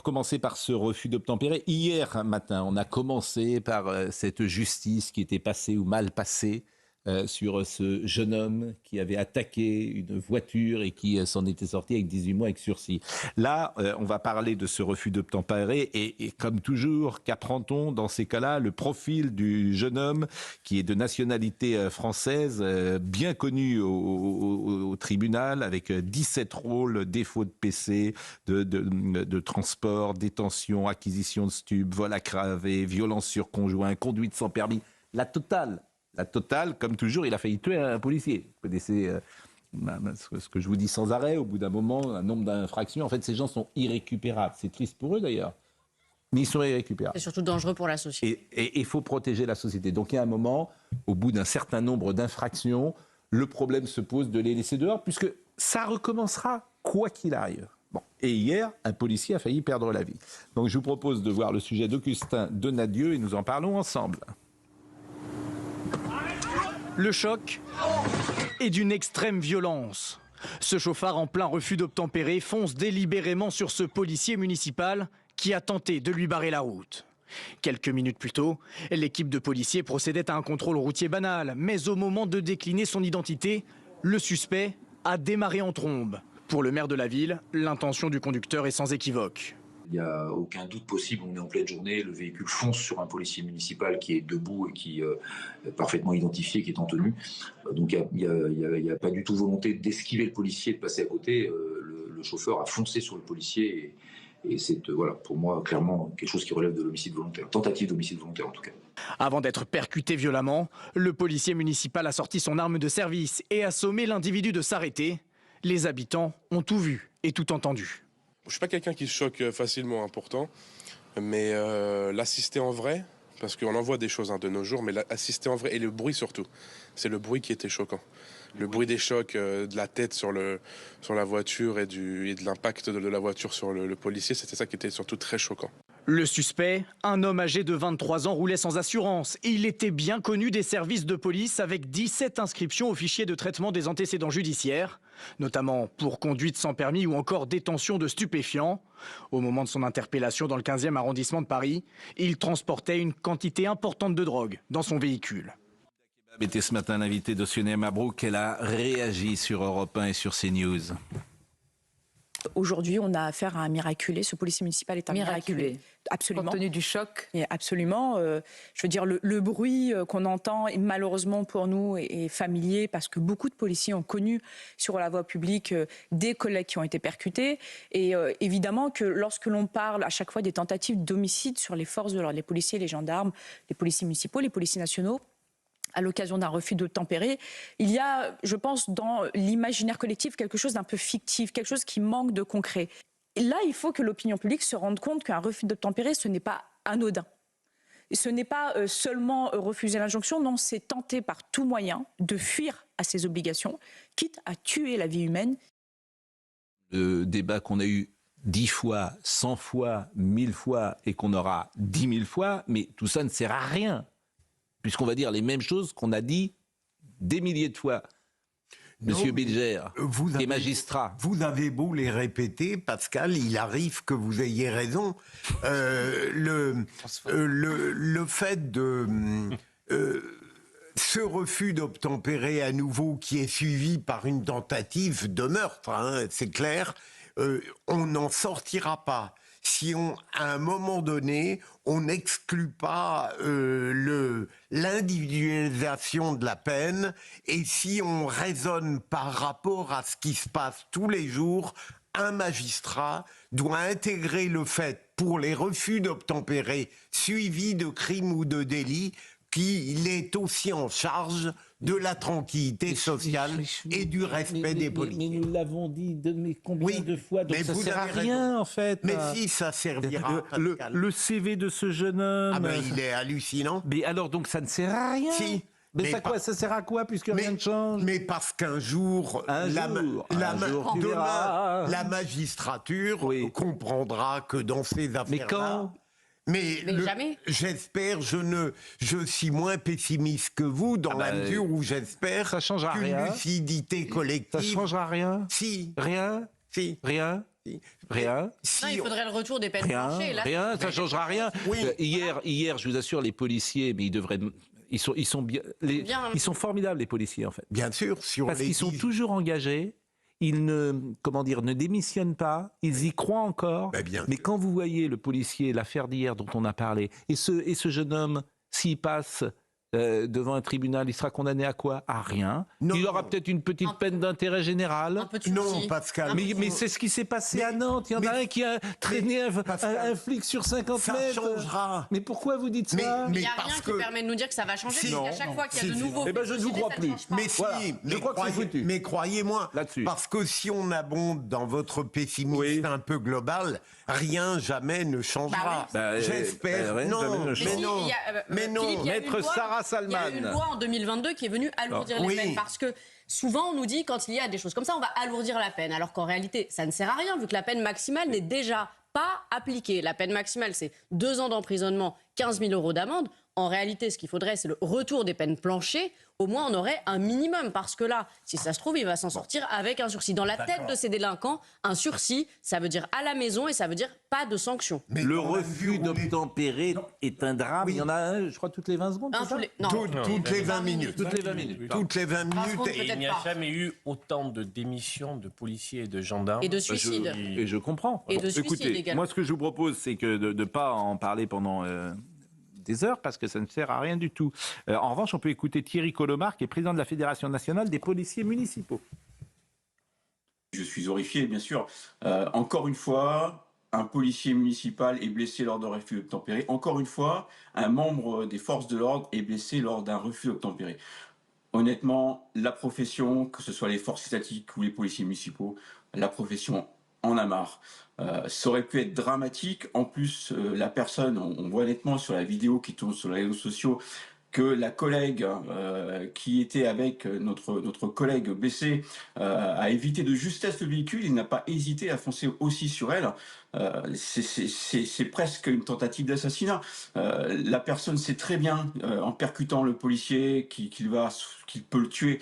Commencer par ce refus d'obtempérer. Hier matin, on a commencé par cette justice qui était passée ou mal passée sur ce jeune homme qui avait attaqué une voiture et qui s'en était sorti avec 18 mois avec sursis. Là, on va parler de ce refus d'obtempérer et comme toujours, qu'apprend-on dans ces cas-là? Le profil du jeune homme qui est de nationalité française, bien connu au tribunal, avec 17 rôles, défaut de PC, de transport, détention, acquisition de stupes, vol aggravé, violence sur conjoint, conduite sans permis, la totale. La totale, comme toujours, il a failli tuer un policier. Vous connaissez ce que je vous dis sans arrêt, au bout d'un moment, un nombre d'infractions. En fait, ces gens sont irrécupérables. C'est triste pour eux d'ailleurs, mais ils sont irrécupérables. C'est surtout dangereux pour la société. Et il faut protéger la société. Donc il y a un moment, au bout d'un certain nombre d'infractions, le problème se pose de les laisser dehors, puisque ça recommencera quoi qu'il arrive. Bon. Et hier, un policier a failli perdre la vie. Donc je vous propose de voir le sujet d'Augustin Donadieu et nous en parlons ensemble. Le choc est d'une extrême violence. Ce chauffard en plein refus d'obtempérer fonce délibérément sur ce policier municipal qui a tenté de lui barrer la route. Quelques minutes plus tôt, l'équipe de policiers procédait à un contrôle routier banal, mais au moment de décliner son identité, le suspect a démarré en trombe. Pour le maire de la ville, l'intention du conducteur est sans équivoque. Il n'y a aucun doute possible, on est en pleine journée, le véhicule fonce sur un policier municipal qui est debout et qui est parfaitement identifié, qui est en tenue. Donc il n'y a pas du tout volonté d'esquiver le policier, de passer à côté. Le chauffeur a foncé sur le policier et c'est voilà, pour moi clairement quelque chose qui relève de l'homicide volontaire, tentative d'homicide volontaire en tout cas. Avant d'être percuté violemment, le policier municipal a sorti son arme de service et a sommé l'individu de s'arrêter. Les habitants ont tout vu et tout entendu. Je suis pas quelqu'un qui se choque facilement, pourtant, mais l'assister en vrai, parce qu'on en voit des choses de nos jours, mais l'assister en vrai, et le bruit surtout, c'est le bruit qui était choquant. Le bruit des chocs, de la tête sur la voiture et de l'impact de la voiture sur le policier, c'était ça qui était surtout très choquant. Le suspect, un homme âgé de 23 ans, roulait sans assurance. Il était bien connu des services de police avec 17 inscriptions au fichier de traitement des antécédents judiciaires, notamment pour conduite sans permis ou encore détention de stupéfiants. Au moment de son interpellation dans le 15e arrondissement de Paris, il transportait une quantité importante de drogue dans son véhicule. Était ce matin l'invité de Sonia Mabrouk. Elle a réagi sur Europe 1 et sur CNews. Aujourd'hui, on a affaire à un miraculé. Ce policier municipal est un miraculé. Absolument. Compte tenu du choc. Et absolument. Je veux dire, le bruit qu'on entend, est, malheureusement pour nous, est familier parce que beaucoup de policiers ont connu sur la voie publique des collègues qui ont été percutés. Et évidemment que lorsque l'on parle à chaque fois des tentatives d'homicide sur les forces de l'ordre, les policiers, les gendarmes, les policiers municipaux, les policiers nationaux, à l'occasion d'un refus d'obtempérer, il y a, je pense, dans l'imaginaire collectif, quelque chose d'un peu fictif, quelque chose qui manque de concret. Et là, il faut que l'opinion publique se rende compte qu'un refus d'obtempérer, ce n'est pas anodin. Et ce n'est pas seulement refuser l'injonction, non, c'est tenter par tout moyen de fuir à ses obligations, quitte à tuer la vie humaine. Le débat qu'on a eu 10 fois, 100 fois, 1000 fois et qu'on aura 10 000 fois, mais tout ça ne sert à rien. Puisqu'on va dire les mêmes choses qu'on a dit des milliers de fois. Monsieur Bilger, qui est magistrat. Vous avez beau les répéter, Pascal, il arrive que vous ayez raison. Le fait de... ce refus d'obtempérer à nouveau, qui est suivi par une tentative de meurtre, hein, c'est clair, on n'en sortira pas. Si à un moment donné, on n'exclut pas l'individualisation de la peine, et si on raisonne par rapport à ce qui se passe tous les jours, un magistrat doit intégrer le fait, pour les refus d'obtempérer suivis de crimes ou de délits, qu'il est aussi en charge de la tranquillité sociale et du respect des politiques. Mais nous l'avons dit combien de fois, donc ça ne sert à rien en fait. Mais si, ça servira. Le CV de ce jeune homme... Ah ben il est hallucinant. Mais alors donc ça ne sert à rien. Si. Mais ça sert à quoi puisque rien ne change? Mais parce qu'un jour, la magistrature comprendra que dans ces affaires-là... Mais quand? Mais jamais. J'espère, je suis moins pessimiste que vous, dans la mesure où j'espère qu'une lucidité collective... Ça changera rien. Si. Rien. Si. Rien. Rien. Non, il faudrait le retour des peines planchées. Là, Rien, ça ne changera rien. Oui. Hier, je vous assure, les policiers, mais ils sont formidables, les policiers, en fait. Bien sûr, sur Parce les qu'ils sont toujours engagés. Ils ne démissionnent pas, ils y croient encore. bien Mais sûr. quand vous voyez le policier, l'affaire d'hier dont on a parlé, et ce jeune homme, s'il passe devant un tribunal, il sera condamné à quoi? À rien. Non. Il aura peut-être une petite peine d'intérêt général. un peu de Non, souci. Pascal. Mais c'est ce qui s'est passé à Nantes. Il y en a un qui a traîné un flic sur 50 Ça mètres. changera. Mais pourquoi vous dites ça? Il n'y a parce rien que- qui permet de nous dire que ça va changer, Si. parce qu'à chaque fois qu'il y a de Si. nouveaux Eh ben, je ne vous procédés, crois ça ne plus. change pas. Mais si, Voilà. Je crois que c'est foutu. mais croyez-moi, Là-dessus. parce que si on abonde dans votre pessimisme Oui. un peu global, rien jamais ne changera. J'espère. rien non, jamais ne mais changera. si, non. il y a, Mais non. Philippe, il y a Maître une loi- Sarah Il y a Salman. une loi en 2022 qui est venue alourdir Oui. les peines, parce que souvent on nous dit quand il y a des choses comme ça, on va alourdir la peine, alors qu'en réalité ça ne sert à rien vu que la peine maximale n'est déjà pas appliquée. La peine maximale, c'est 2 ans d'emprisonnement, 15 000 € d'amende. En réalité, ce qu'il faudrait, c'est le retour des peines planchées. Au moins, on aurait un minimum. Parce que là, si ça se trouve, il va s'en sortir avec un sursis. Dans la tête de ces délinquants, un sursis, ça veut dire à la maison et ça veut dire pas de sanction. Mais Le dans la refus mesure où les- d'obtempérer est un drame. Oui. Il y en a un, je crois, toutes les 20 secondes. Un c'est ça tous les- non. Toutes les 20 minutes. Toutes les 20 minutes. Toutes les 20 Par minutes. contre, et- peut-être Il n'y a pas. jamais eu autant de démissions de policiers et de gendarmes. Et de suicides. Et je comprends. Et de suicide écoutez, également. moi, ce que je vous propose, c'est que de ne pas en parler pendant des heures, parce que ça ne sert à rien du tout. En revanche, on peut écouter Thierry Colomar, qui est président de la Fédération nationale des policiers municipaux. Je suis horrifié, bien sûr. Encore une fois, un policier municipal est blessé lors d'un refus d'obtempérer. Encore une fois, un membre des forces de l'ordre est blessé lors d'un refus d'obtempérer. Honnêtement, la profession, que ce soit les forces étatiques ou les policiers municipaux, la profession en a marre. Ça aurait pu être dramatique. En plus, la personne, on voit nettement sur la vidéo qui tourne sur les réseaux sociaux, que la collègue qui était avec notre collègue blessé a évité de justesse le véhicule. Il n'a pas hésité à foncer aussi sur elle. C'est presque une tentative d'assassinat. La personne sait très bien, en percutant le policier, qu'il peut le tuer.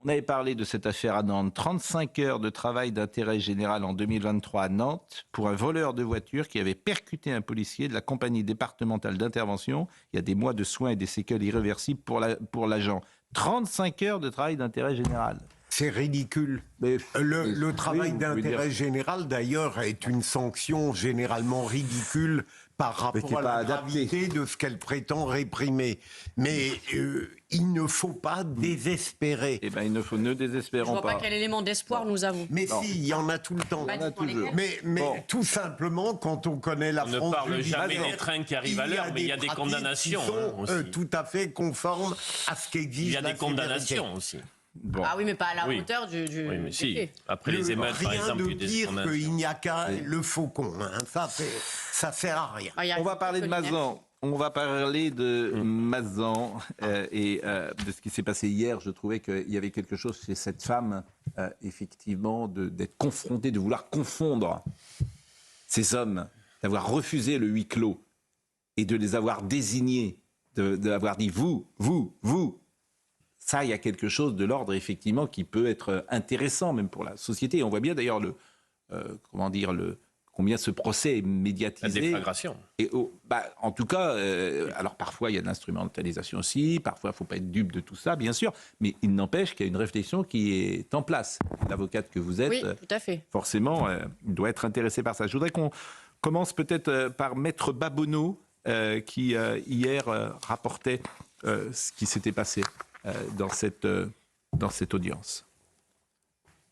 On avait parlé de cette affaire à Nantes. 35 heures de travail d'intérêt général en 2023 à Nantes pour un voleur de voiture qui avait percuté un policier de la compagnie départementale d'intervention. Il y a des mois de soins et des séquelles irréversibles pour l'agent. 35 heures de travail d'intérêt général. C'est ridicule. Mais, Le travail oui, vous pouvez d'intérêt dire. général, d'ailleurs, est une sanction généralement ridicule par Mais qui est rapport à pas la adapté. gravité de ce qu'elle prétend réprimer. Mais il ne faut pas désespérer. Eh ben, il ne faut ne Je désespérons vois pas pas. quel élément d'espoir nous avons. Mais Non. si, il y en a tout le temps. Bah, dites-moi toujours. lesquels. Mais Bon. tout simplement, quand on connaît la On ne France parle jamais judiciaire, des trains qui arrivent à l'heure, mais il y a des pratiques condamnations, qui sont, hein, aussi. tout à fait conformes à ce qu'exige Il y a la des condamnations aussi. Bon. Ah oui, mais pas à la Oui. hauteur du Oui, mais des si. faits. Après les émeutes, par Rien exemple, il y de a des pire condamnations. qu'il n'y a qu'à le faucon. Hein. Ça sert à rien. Ah, il y a On va parler de culinaire. Mazan. On va parler de Mazan et de ce qui s'est passé hier. Je trouvais qu'il y avait quelque chose chez cette femme, effectivement, d'être confrontée, de vouloir confondre ces hommes, d'avoir refusé le huis clos et de les avoir désignés, d'avoir dit vous. Ça, il y a quelque chose de l'ordre, effectivement, qui peut être intéressant, même pour la société. Et on voit bien, d'ailleurs, combien ce procès est La médiatisé. déflagration. Et en tout cas, alors parfois il y a de l'instrumentalisation aussi, parfois il ne faut pas être dupe de tout ça, bien sûr, mais il n'empêche qu'il y a une réflexion qui est en place. L'avocate que vous êtes, Oui, tout à fait. forcément, doit être intéressée par ça. Je voudrais qu'on commence peut-être par Maître Babonneau, qui hier rapportait ce qui s'était passé dans cette audience.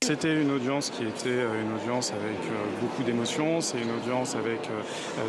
C'était une audience qui était une audience avec beaucoup d'émotions. C'est une audience avec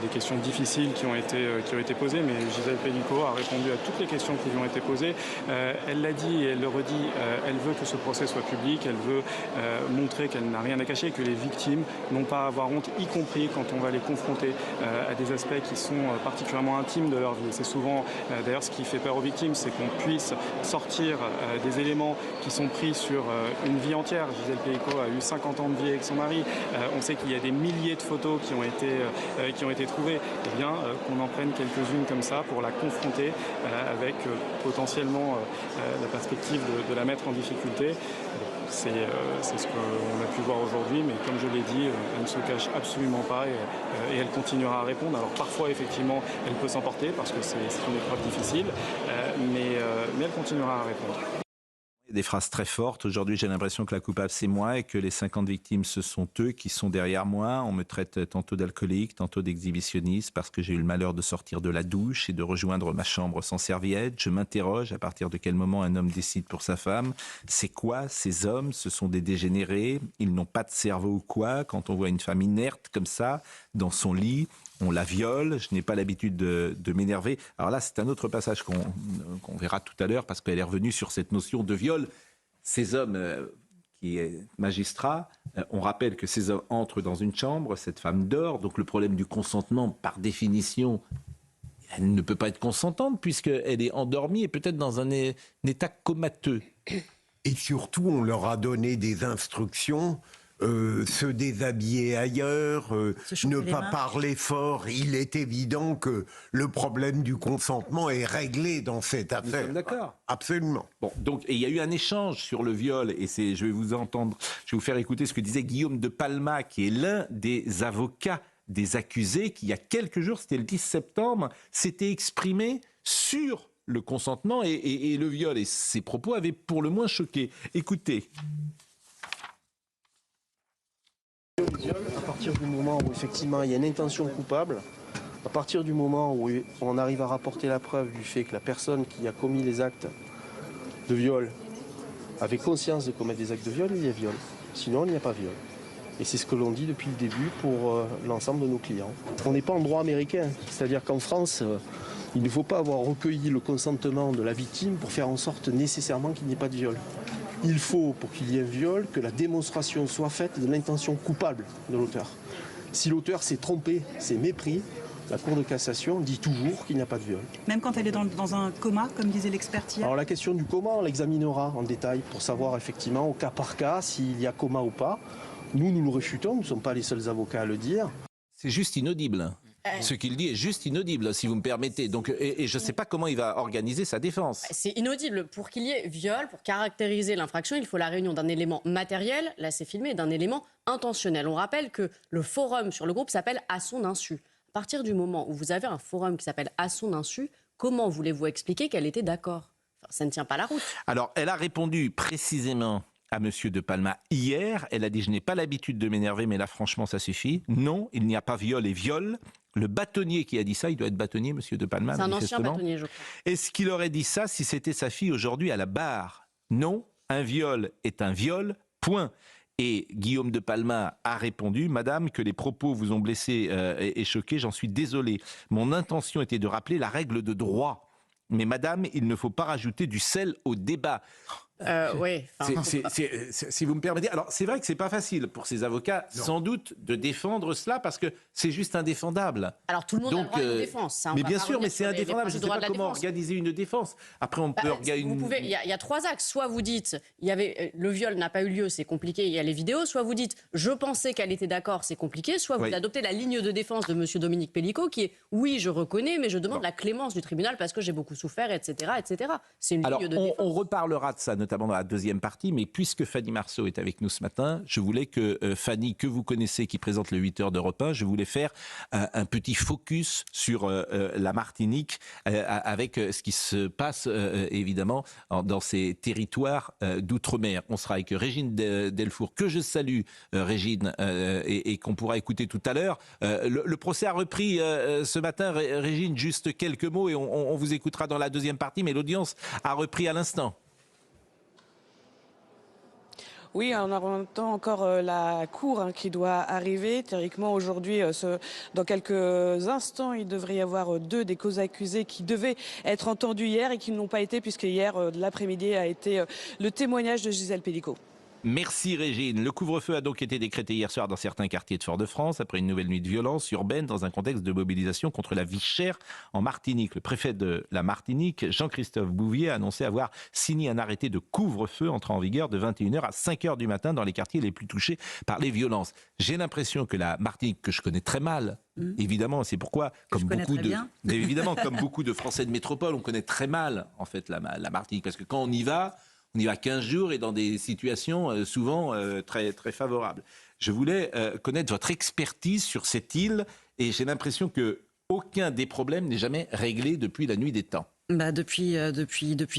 des questions difficiles qui ont été posées. Mais Gisèle Pelicot a répondu à toutes les questions qui lui ont été posées. Elle l'a dit et elle le redit. Elle veut que ce procès soit public. Elle veut montrer qu'elle n'a rien à cacher, que les victimes n'ont pas à avoir honte, y compris quand on va les confronter à des aspects qui sont particulièrement intimes de leur vie. C'est souvent, d'ailleurs, ce qui fait peur aux victimes, c'est qu'on puisse sortir des éléments qui sont pris sur une vie entière. Gisèle Pelicot a eu 50 ans de vie avec son mari. On sait qu'il y a des milliers de photos qui ont été trouvées. Eh bien, qu'on en prenne quelques-unes comme ça pour la confronter avec potentiellement la perspective de la mettre en difficulté. c'est ce qu'on a pu voir aujourd'hui, mais comme je l'ai dit, elle ne se cache absolument pas et elle continuera à répondre. Alors parfois, effectivement, elle peut s'emporter parce que c'est une épreuve difficile, mais elle continuera à répondre. Des phrases très fortes. Aujourd'hui, j'ai l'impression que la coupable, c'est moi et que les 50 victimes, ce sont eux qui sont derrière moi. On me traite tantôt d'alcoolique, tantôt d'exhibitionniste parce que j'ai eu le malheur de sortir de la douche et de rejoindre ma chambre sans serviette. Je m'interroge à partir de quel moment un homme décide pour sa femme. C'est quoi ces hommes? Ce sont des dégénérés. Ils n'ont pas de cerveau ou quoi? Quand on voit une femme inerte comme ça, dans son lit, on la viole. Je n'ai pas l'habitude de m'énerver. Alors là, c'est un autre passage qu'on verra tout à l'heure parce qu'elle est revenue sur cette notion de viol. Ces hommes qui est magistrat, on rappelle que ces hommes entrent dans une chambre, cette femme dort, donc le problème du consentement, par définition, elle ne peut pas être consentante puisqu'elle est endormie et peut-être dans un état comateux. Et surtout, on leur a donné des instructions. Se déshabiller ailleurs, ne pas parler fort. Il est évident que le problème du consentement est réglé dans cette affaire. Nous sommes d'accord. Absolument. Bon, donc, et il y a eu un échange sur le viol, et je vais vous faire écouter ce que disait Guillaume de Palma, qui est l'un des avocats des accusés, qui il y a quelques jours, c'était le 10 septembre, s'était exprimé sur le consentement et le viol. Et ses propos avaient pour le moins choqué. Écoutez. À partir du moment où effectivement il y a une intention coupable, à partir du moment où on arrive à rapporter la preuve du fait que la personne qui a commis les actes de viol avait conscience de commettre des actes de viol, il y a viol. Sinon, il n'y a pas viol. Et c'est ce que l'on dit depuis le début pour l'ensemble de nos clients. On n'est pas en droit américain, c'est-à-dire qu'en France, il ne faut pas avoir recueilli le consentement de la victime pour faire en sorte nécessairement qu'il n'y ait pas de viol. Il faut, pour qu'il y ait un viol, que la démonstration soit faite de l'intention coupable de l'auteur. Si l'auteur s'est trompé, s'est mépris, la Cour de cassation dit toujours qu'il n'y a pas de viol. Même quand elle est dans un coma, comme disait l'expert hier? Alors la question du coma, on l'examinera en détail pour savoir effectivement au cas par cas s'il y a coma ou pas. Nous le réfutons, nous ne sommes pas les seuls avocats à le dire. C'est juste inaudible. Ce qu'il dit est juste inaudible, si vous me permettez. Donc, et je ne sais pas comment il va organiser sa défense. C'est inaudible. Pour qu'il y ait viol, pour caractériser l'infraction, il faut la réunion d'un élément matériel, là c'est filmé, et d'un élément intentionnel. On rappelle que le forum sur le groupe s'appelle « À son insu ». À partir du moment où vous avez un forum qui s'appelle « À son insu », comment voulez-vous expliquer qu'elle était d'accord? Ça ne tient pas la route. Alors, elle a répondu précisément à M. de Palma hier. Elle a dit « Je n'ai pas l'habitude de m'énerver, mais là, franchement, ça suffit. Non, il n'y a pas viol et viol. » Le bâtonnier qui a dit ça, il doit être bâtonnier, M. de Palma. C'est un ancien bâtonnier, je crois. Est-ce qu'il aurait dit ça si c'était sa fille aujourd'hui à la barre? Non, un viol est un viol, point. Et Guillaume de Palma a répondu « Madame, que les propos vous ont blessé et choqué, j'en suis désolé. Mon intention était de rappeler la règle de droit. Mais madame, il ne faut pas rajouter du sel au débat. » Oui. Si vous me permettez. Alors, c'est vrai que c'est pas facile pour ces avocats, sans doute, de défendre cela parce que c'est juste indéfendable. Alors, tout le monde a le droit à une défense. Mais bien sûr, mais c'est indéfendable. Je ne sais pas comment organiser une défense. Après, on peut organiser. Il y a trois axes. Soit vous dites, le viol n'a pas eu lieu, c'est compliqué, il y a les vidéos. Soit vous dites, je pensais qu'elle était d'accord, c'est compliqué. Soit vous adoptez la ligne de défense de M. Dominique Pellicot, qui est, oui, je reconnais, mais je demande la clémence du tribunal parce que j'ai beaucoup souffert, etc., etc. C'est une ligne de défense. On reparlera de ça, notamment dans la deuxième partie, mais puisque Fanny Marceau est avec nous ce matin, je voulais que Fanny, que vous connaissez, qui présente le 8h d'Europe 1, je voulais faire un petit focus sur la Martinique avec ce qui se passe évidemment dans ces territoires d'outre-mer. On sera avec Régine Delfour, que je salue, Régine, et qu'on pourra écouter tout à l'heure. Le procès a repris ce matin, Régine, juste quelques mots et on vous écoutera dans la deuxième partie, mais l'audience a repris à l'instant. Oui, on attend encore la cour qui doit arriver. Théoriquement, aujourd'hui, dans quelques instants, il devrait y avoir deux des causes accusées qui devaient être entendues hier et qui n'ont pas été, puisque hier, l'après-midi, a été le témoignage de Gisèle Pellicot. Merci Régine. Le couvre-feu a donc été décrété hier soir dans certains quartiers de Fort-de-France après une nouvelle nuit de violence urbaine dans un contexte de mobilisation contre la vie chère en Martinique. Le préfet de la Martinique, Jean-Christophe Bouvier, a annoncé avoir signé un arrêté de couvre-feu entrant en vigueur de 21h à 5h du matin dans les quartiers les plus touchés par les violences. J'ai l'impression que la Martinique, que je connais très mal, évidemment, c'est pourquoi, comme beaucoup de Français de métropole, on connaît très mal en fait la Martinique, parce que quand on y va, On y va 15 jours et dans des situations souvent très, très favorables. Je voulais connaître votre expertise sur cette île et j'ai l'impression qu'aucun des problèmes n'est jamais réglé depuis la nuit des temps. Depuis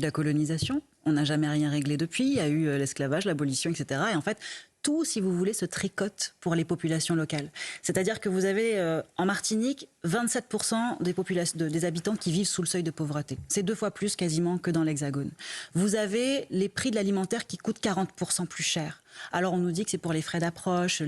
la colonisation, on n'a jamais rien réglé depuis. Il y a eu l'esclavage, l'abolition, etc. Et en fait, tout, si vous voulez, se tricote pour les populations locales. C'est-à-dire que vous avez en Martinique 27% des habitants qui vivent sous le seuil de pauvreté. C'est 2 fois plus quasiment que dans l'Hexagone. Vous avez les prix de l'alimentaire qui coûtent 40% plus cher. Alors on nous dit que c'est pour les frais d'approche,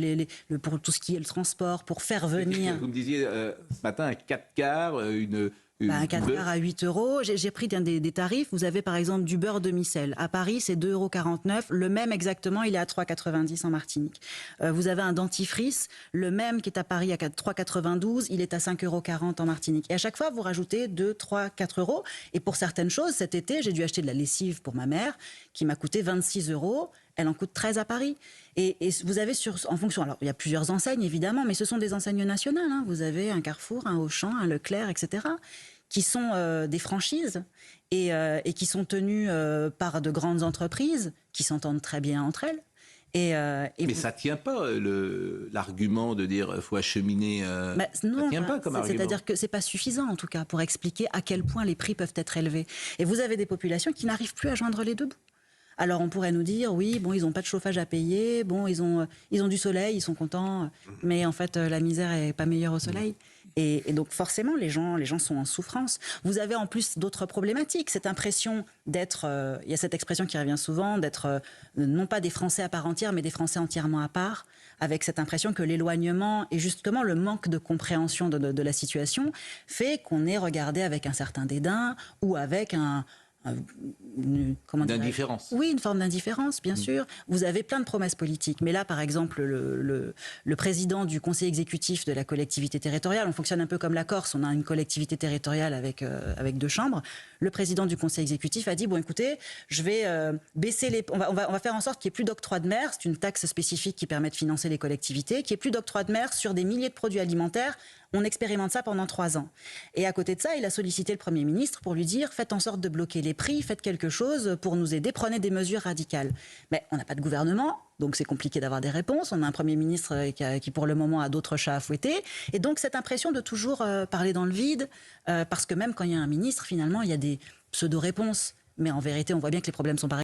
pour tout ce qui est le transport, pour faire venir... Vous me disiez ce matin un 4 quarts, un 4 quarts à 8 euros. J'ai pris des tarifs. Vous avez par exemple du beurre demi-sel. À Paris, c'est 2,49 €. Le même exactement, il est à 3,90 € en Martinique. Vous avez un dentifrice, le même qui est à Paris à 3,92 €, il est à 5,40 € en Martinique. Et à chaque fois, vous rajoutez 2, 3, 4 €. Et pour certaines choses, cet été, j'ai dû acheter de la lessive pour ma mère, qui m'a coûté 26 €. Elle en coûte 13 à Paris. Et vous avez en fonction... Alors, il y a plusieurs enseignes, évidemment, mais ce sont des enseignes nationales. Hein. Vous avez un Carrefour, un Auchan, un Leclerc, etc., qui sont des franchises et qui sont tenues par de grandes entreprises qui s'entendent très bien entre elles. Mais ça ne tient pas, l'argument de dire qu'il faut acheminer. Non, ça ne tient pas comme argument. C'est-à-dire que ce n'est pas suffisant, en tout cas, pour expliquer à quel point les prix peuvent être élevés. Et vous avez des populations qui n'arrivent plus à joindre les deux bouts. Alors on pourrait nous dire, oui, bon, ils n'ont pas de chauffage à payer, bon, ils ont du soleil, ils sont contents, mais en fait, la misère n'est pas meilleure au soleil. Et donc forcément, les gens sont en souffrance. Vous avez en plus d'autres problématiques, cette impression d'être, il y a cette expression qui revient souvent, d'être non pas des Français à part entière, mais des Français entièrement à part, avec cette impression que l'éloignement et justement le manque de compréhension de la situation fait qu'on est regardé avec un certain dédain ou avec d'indifférence. Oui, une forme d'indifférence, bien sûr. Vous avez plein de promesses politiques. Mais là, par exemple, le président du conseil exécutif de la collectivité territoriale, on fonctionne un peu comme la Corse, on a une collectivité territoriale avec 2 chambres. Le président du conseil exécutif a dit, bon, écoutez, je vais baisser on va faire en sorte qu'il n'y ait plus d'octroi de mer, c'est une taxe spécifique qui permet de financer les collectivités, qu'il n'y ait plus d'octroi de mer sur des milliers de produits alimentaires. On expérimente ça pendant 3 ans. Et à côté de ça, il a sollicité le Premier ministre pour lui dire, faites en sorte de bloquer les prix, faites quelque chose pour nous aider, prenez des mesures radicales. Mais on n'a pas de gouvernement, donc c'est compliqué d'avoir des réponses. On a un Premier ministre qui pour le moment, a d'autres chats à fouetter. Et donc cette impression de toujours parler dans le vide, parce que même quand il y a un ministre, finalement, il y a des pseudo-réponses. Mais en vérité, on voit bien que les problèmes sont pas réglés.